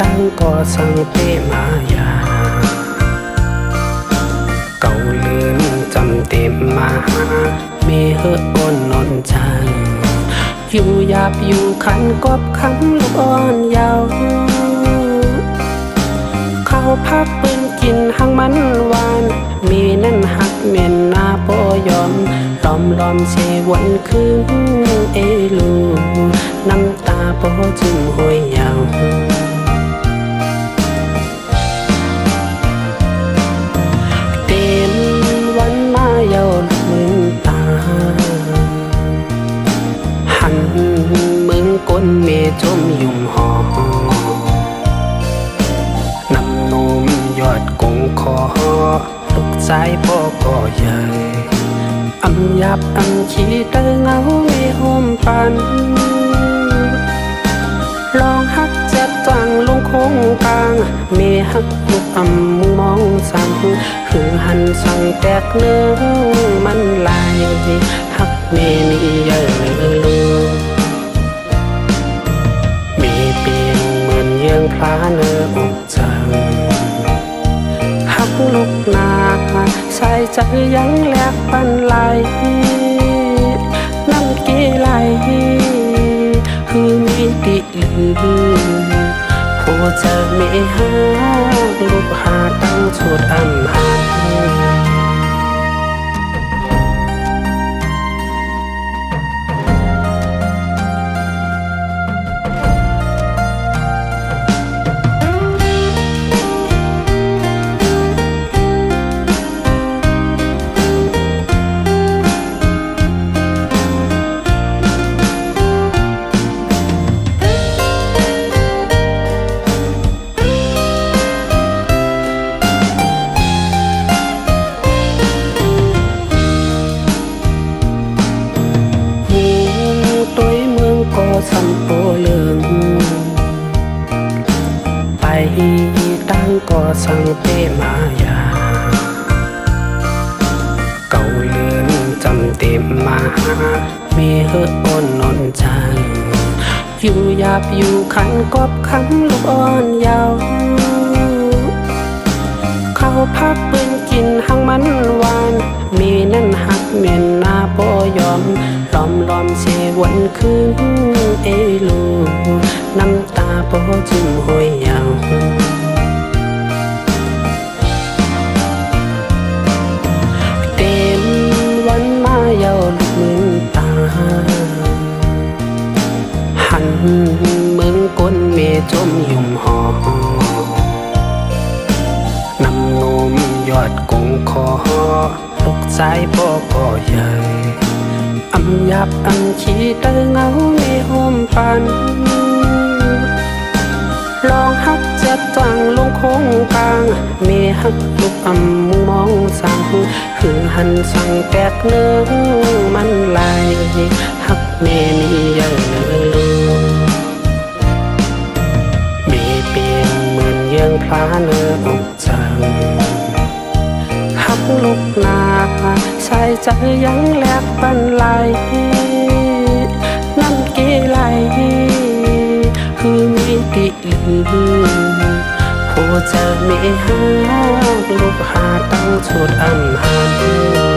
ตั้งก็สังเปมายาเก่าลืนจำเต็มมามีเฮืออ่อนนอนใจอยู่หยาบอยู่ขันกบคำลูกอ่อนยาวเข้าพักปืนกินหังมันหวานมีนั่นหักเมียนนาปอยอมล้อมเชวันคืนเอลูน้ำตาปอจึงห้วยยาวเต็มวันมาเยาลืมตาหันมึงก้นเมจมยุ่มหอน้ำนมยอดกงคอลูกใจพ่อก็ใหญ่อำยับอำขี้เตอเงาไม่ห่มปันลองหักจัดจังลงคงกลางเมหักลูกอำมุงมองสั่งคือหันสั่งแตกเนื้อมันลายหักเมนี่เยอะลูมีเปียงเหมือนเยื้องพลาเนื้ออกจังหักลูกนาใส่ใจยังแหลกปันไหลน้ำกีไหลคือมีติลือผู้จะไม่หาลูกหาตั้งสุดอำหาสัมโปเลิงไปตั้งก็สังเปมายาเก่าลืนจำเต็มมามีเฮืออ่อนนอนใจอยู่หยาบอยู่ขันกบคำลูกอ่อนยาวเข้าพักปืนกินหังมันหวานมีนั่นหักเมียนนาปอยอมล้อมเชวันคืนเอลูน้ำตาปอจึงห้วยยาวเต็มวันมาเยาลืมตาหันมึงก้นเมจมยุ่มหอน้ำนมยอดกงคอลูกใจพ่อก็ใหญ่อำยับอำขี้เตอเงาไม่ห่มปันลองหักจัดจังลงคงกลางเมหักลูกอำมุงมองสั่งคือหันสั่งแตกเนื้อมันลายหักเมนี่เยอะลูมีเปียงเหมือนเยื้องพลาเนื้ออกจังหักลูกนาใส่ใจยังแหลกปันไหลน้ำกีไหลคือมีติลือผู้จะไม่หาลูกหาตั้งสุดอำหา